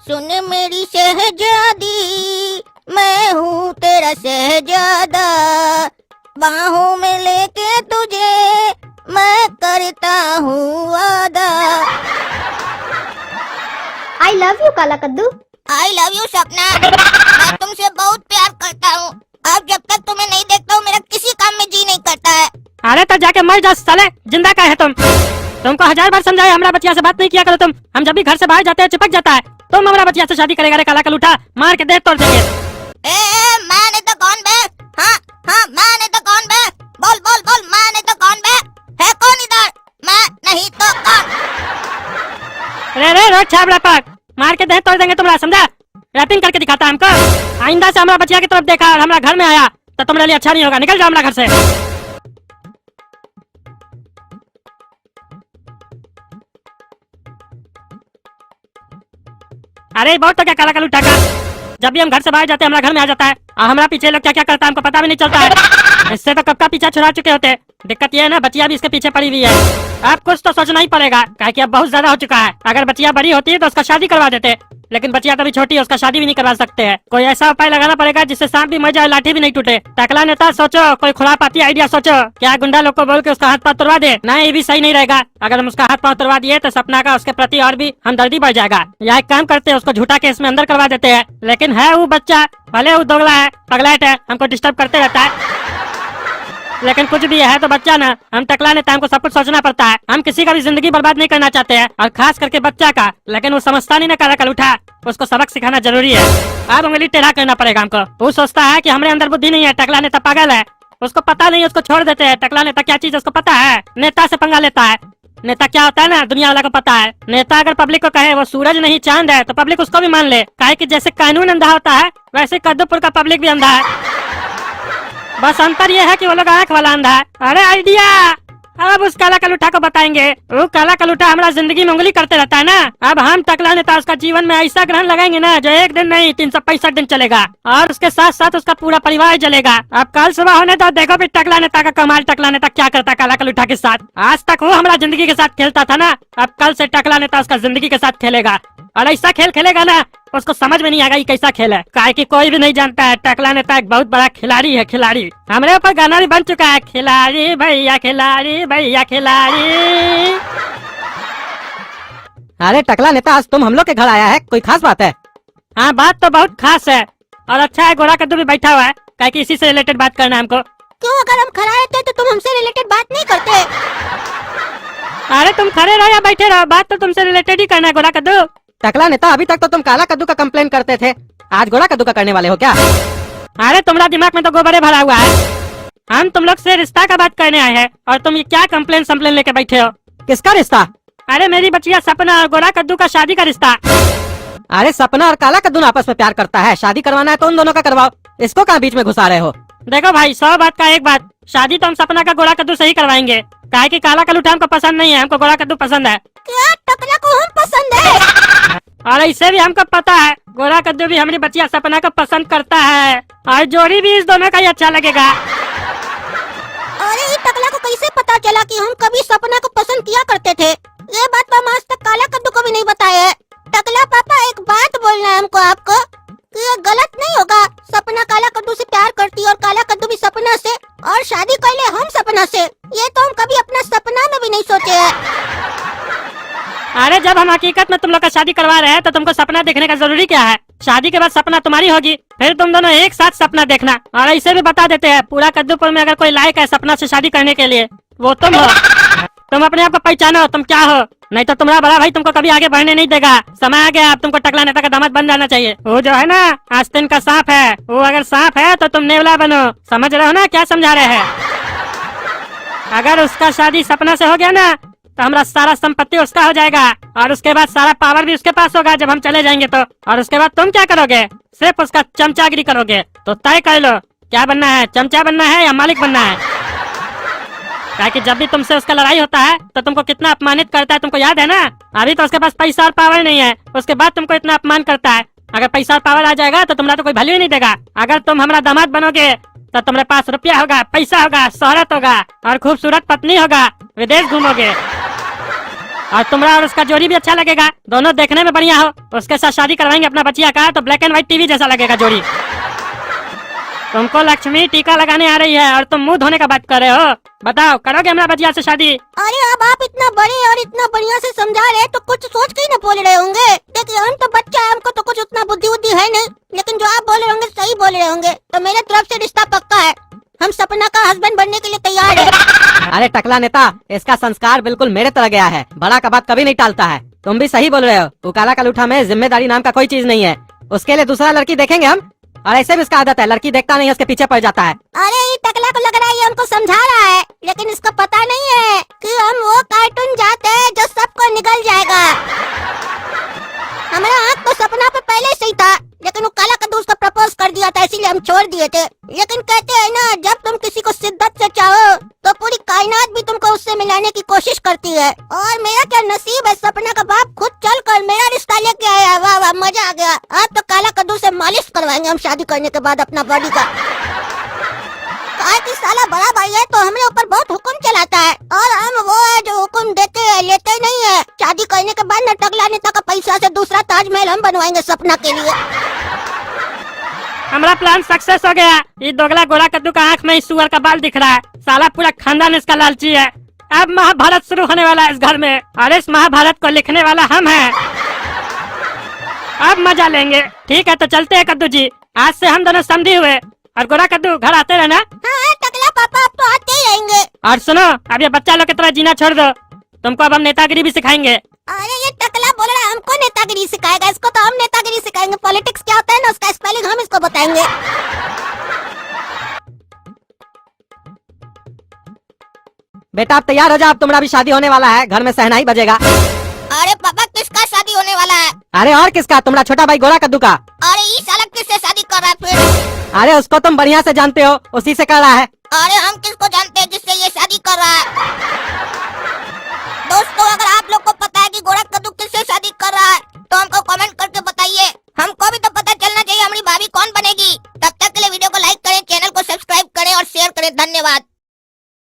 सुन मेरी शहजादी, मैं हूँ तेरा शहजादा, बाहों में लेके तुझे मैं करता हूँ वादा। आई लव यू काला कद्दू। आई लव यू सपना, मैं तुमसे बहुत प्यार करता हूँ। अब जब तक तुम्हें नहीं देखता हूँ मेरा किसी काम में जी नहीं करता है। अरे तो जाके मर जा साले, जिंदा का है तुम? तुमको 1000 बार समझाए हमारा बच्चिया से बात नहीं किया करो तुम। हम जब भी घर से बाहर जाते हैं चिपक जाता है। तुम हमारा बच्चिया से शादी करेगा रे काला कलूठा, मार के देह तोड़ देंगे। माँ नहीं तो कौन बे? हाँ हाँ माँ नहीं तो कौन बे? बोल बोल बोल, माँ नहीं तो कौन बे? है कौन इधर? माँ नहीं तो कौन? रे रोड छाबड़ा पाक, मार के देह तोड़ देंगे तुम्हारा, समझा? रैपिंग करके दिखाता हमको। आइंदा से हमारा बच्चिया की तरफ देखा और हमारा घर में आया तो तुम्हारे लिए अच्छा नहीं होगा। निकल जाओ हमारा घर से। अरे बहुत तो क्या काला कलूठा का, जब भी हम घर से बाहर जाते हैं हमारा घर में आ जाता है और हमारा पीछे लोग क्या क्या करता है हमको पता भी नहीं चलता है। इससे तो कब का पीछा छुड़ा चुके होते। दिक्कत ये है ना, बच्चिया भी इसके पीछे पड़ी हुई है। अब कुछ तो सोचना ही पड़ेगा, काहे कि अब बहुत ज्यादा हो चुका है। अगर बच्चिया बड़ी होती है तो उसका शादी करवा देते, लेकिन बच्चिया तो अभी छोटी है, उसका शादी भी नहीं करवा सकते हैं। कोई ऐसा उपाय लगाना पड़ेगा जिससे सांप भी मर जाए, लाठी भी नहीं टूटे। टकला नेता सोचो, कोई खुरापाती आइडिया सोचो। क्या गुंडा लोग को बोल के उसका हाथ पाँव तोड़वा दे? ना, ये भी सही नहीं रहेगा। अगर हम उसका हाथ पाँव तोड़वा दिए तो सपना का उसके प्रति और भी हमदर्दी बढ़ जाएगा। या एक काम करते हैं, उसको झूठा केस में अंदर करवा देते हैं। लेकिन है वो बच्चा, भले वो दोगला है, पगलैट है, हमको डिस्टर्ब करते रहता है, लेकिन कुछ भी है तो बच्चा ना। हम टकला नेता, हमको सब कुछ सोचना पड़ता है। हम किसी का भी जिंदगी बर्बाद नहीं करना चाहते हैं, और खास करके बच्चा का। लेकिन वो समझता नहीं ना काला कलूठा, उसको सबक सिखाना जरूरी है। अब उंगली टेढ़ा करना पड़ेगा हमको। वो सोचता है कि हमारे अंदर बुद्धि नहीं है, टकला नेता पागल है, उसको पता नहीं, उसको छोड़ देते हैं। टकला नेता क्या चीज उसको पता है? नेता से पंगा लेता है। नेता क्या होता है ना, दुनिया वाला को पता है। नेता अगर पब्लिक को कहे वो सूरज नहीं चांद है तो पब्लिक उसको भी मान ले, काहे कि जैसे कानून अंधा होता है वैसे कद्दूपुर का पब्लिक भी अंधा है। बस अंतर ये है कि वो लोग आँख वाला अंधा है। अरे आइडिया, अब उस काला कलूठा को बताएंगे। वो काला कलूठा हमारा जिंदगी में उंगली करते रहता है ना। अब हम टकला नेता उसका जीवन में ऐसा ग्रहण लगाएंगे ना जो एक दिन नहीं 365 दिन चलेगा, और उसके साथ साथ उसका पूरा परिवार जलेगा। अब कल सुबह होने तो देखो भी टकला नेता का कमाल, टकला नेता क्या करता काला कलूठा के साथ। आज तक वो हमारा जिंदगी के साथ खेलता था ना, अब कल से टकला नेता उसका जिंदगी के साथ खेलेगा। और ऐसा खेल खेलेगा ना उसको समझ में नहीं आएगा ये कैसा खेल है, काहे कि कोई भी नहीं जानता है टकला नेता एक बहुत बड़ा खिलाड़ी है। खिलाड़ी, हमारे ऊपर गाना भी बन चुका है, खिलाड़ी भैया खिलाड़ी भैया खिलाड़ी। अरे टकला नेता, आज तुम हम लोग के घर आया है, कोई खास बात है? हाँ बात तो बहुत खास है, और अच्छा है गोरा कद्दू भी बैठा हुआ है, काहे कि इसी से रिलेटेड बात करना है हमको। क्यों, अगर हम खड़े थे तो तुम हमसे रिलेटेड बात नहीं करते? अरे तुम खड़े रहो या बैठे रहो, बात तो तुमसे रिलेटेड ही करना है गोरा कद्दू। टकला नेता, अभी तक तो तुम काला कद्दू का कंप्लेन करते थे, आज गोरा कद्दू का करने वाले हो क्या? अरे तुम्हारा दिमाग में तो गोबरे भरा हुआ है। हम तुम लोग से रिश्ता का बात करने आए हैं और तुम ये क्या कंप्लेन संप्लेन लेके बैठे हो? किसका रिश्ता? अरे मेरी बच्चिया सपना और गोरा कद्दू का शादी का रिश्ता। अरे सपना और काला कद्दू आपस में प्यार करता है, शादी करवाना है तो उन दोनों का करवाओ, इसको कहाँ बीच में घुसा रहे हो? देखो भाई, 100 बात का एक बात, शादी तो हम सपना का गोरा कद्दू से ही करवाएंगे, काहे कि काला कलूठा हमको पसंद नहीं है, हमको गोरा कद्दू पसंद है। क्या टकला को हम पसंद है? और इसे भी हमको पता है गोरा कद्दू भी हमारी बच्चिया सपना को पसंद करता है, और जोड़ी भी इस दोनों का ही अच्छा लगेगा। अरे ये टकला को कैसे पता चला कि हम कभी सपना को पसंद किया करते थे? ये बात तो हम आज तक काला कद्दू को भी नहीं बताया है। टकला पापा, एक बात बोलना है हमको आपको कि ये गलत नहीं होगा, सपना काला कद्दू से प्यार करती और काला कद्दू भी सपना से, और शादी कर ले हम सपना से, ये तो हम कभी अपना सपना में भी नहीं सोचे है। अरे जब हम हकीकत में तुम लोग का शादी करवा रहे हैं तो तुमको सपना देखने का जरूरी क्या है? शादी के बाद सपना तुम्हारी होगी, फिर तुम दोनों एक साथ सपना देखना। और ऐसे भी बता देते हैं, पूरा कद्दूपुर में अगर कोई लायक है सपना से शादी करने के लिए वो तुम हो। तुम अपने आप को पहचानो, तुम क्या हो, नहीं तो तुम्हारा बड़ा भाई तुमको कभी आगे बढ़ने नहीं देगा। समय आ गया, अब तुमको टकला नेता का दामाद बन जाना चाहिए। वो जो है ना आस्तीन का सांप है, वो अगर सांप है तो तुम नेवला बनो। समझ रहे हो ना क्या समझा रहे हैं? अगर उसका शादी सपना से हो गया ना तो हमारा सारा संपत्ति उसका हो जाएगा, और उसके बाद सारा पावर भी उसके पास होगा जब हम चले जाएंगे तो। और उसके बाद तुम क्या करोगे? सिर्फ उसका चमचागिरी करोगे। तो तय कर लो क्या बनना है, चमचा बनना है या मालिक बनना है? कि जब भी तुमसे उसका लड़ाई होता है तो तुमको कितना अपमानित करता है, तुमको याद है ना? अभी तो उसके पास पैसा और पावर नहीं है, उसके बाद तुमको इतना अपमान करता है। अगर पैसा और पावर आ जाएगा तो तुम्हारा तो कोई वैल्यू ही नहीं देगा। अगर तुम हमारा दामाद बनोगे तो तुम्हारे पास रुपया होगा, पैसा होगा, शोहरत होगा और खूबसूरत पत्नी होगा, विदेश घूमोगे। और तुम्हारा और उसका जोड़ी भी अच्छा लगेगा, दोनों देखने में बढ़िया हो। उसके साथ शादी करवाएंगे अपना बचिया का, तो ब्लैक एंड व्हाइट टीवी जैसा लगेगा जोड़ी। तुमको लक्ष्मी टीका लगाने आ रही है और तुम मुंह धोने का बात कर रहे हो। बताओ, करोगे हमारा बचिया से शादी? अरे अब आप इतना बड़े और इतना बढ़िया से समझा रहे हैं तो कुछ सोच के ही न बोल रहे होंगे। देखिए हम तो बच्चा है, हमको तो कुछ उतना बुद्धि है नहीं, लेकिन जो आप बोल रहे होंगे सही बोल रहे होंगे। तो मेरे तरफ से रिश्ता पक्का है, हम सपना का हस्बैंड बनने के लिए तैयार है। अरे टकला नेता, इसका संस्कार बिल्कुल मेरे तरह गया है, बड़ा का बात कभी नहीं टालता है। तुम भी सही बोल रहे हो, वो काला कलूठा में जिम्मेदारी नाम का कोई चीज नहीं है। उसके लिए दूसरा लड़की देखेंगे हम, और ऐसे भी इसका आदत है, लड़की देखता नहीं है उसके पीछे पड़ जाता है। अरे ये टकला को लग रहा है ये हमको समझा रहा है, लेकिन इसको पता नहीं है कि हम वो कार्टून जाते हैं जो सबको निगल जाएगा। हमारा आँख तो सपना पे पहले से ही था, लेकिन वो काला कद्दू उसको प्रपोज कर दिया था, इसीलिए हम छोड़ दिए थे। लेकिन कहते हैं ना, जब तुम किसी को शिद्दत से चाहो तो पूरी कायनात भी तुमको उससे मिलाने की कोशिश करती है। और मेरा क्या नसीब है, सपना का बाप खुद चल कर मेरा रिश्ता लेके आया। वाह वाह, मजा आ गया। आज तो काला कद्दू से मालिश करवाएंगे हम शादी करने के बाद अपना बॉडी का। कि साला बड़ा भाई है तो हमारे ऊपर बहुत हुक्म चलाता है, और हम वो है जो हुक्म देते हैं लेते नहीं है। शादी करने के बाद न टकला नेता का पैसा से दूसरा ताजमहल हम बनवाएंगे सपना के लिए। हमारा प्लान सक्सेस हो गया। ये दोगला गोरा कद्दू का आँख में इस सुअर का बाल दिख रहा है, साला पूरा खानदान इसका लालची है। अब महाभारत शुरू होने वाला है इस घर में, और इस महाभारत को लिखने वाला हम हैं। अब मजा लेंगे। ठीक है तो चलते हैं कद्दू जी, आज से हम दोनों समझी हुए। और गोरा कद्दू घर आते रहना। हाँ टकला पापा, अब तो आते ही रहेंगे। और सुनो, अब ये बच्चा लोग की तरह जीना छोड़ दो, तुमको अब हम नेतागिरी भी सिखाएंगे। अरे ये टकला बोल रहा है हमको नेतागिरी सिखाएगा, इसको तो हम नेतागिरी सिखाएंगे। पॉलिटिक्स क्या होता है ना, उसका स्पेलिंग हम इसको बताएंगे। बेटा आप तैयार हो जाओ, अब तुम्हारा भी शादी होने वाला है, घर में सहनाई बजेगा। अरे पापा किसका शादी होने वाला है? अरे और किसका, तुम्हारा छोटा भाई गोरा कद्दू का। अरे ये साला किससे शादी कर रहा है फिर? अरे उसको तुम बढ़िया से जानते हो, उसी से कर रहा है। अरे हम किसको जानते हैं जिससे ये शादी कर रहा है?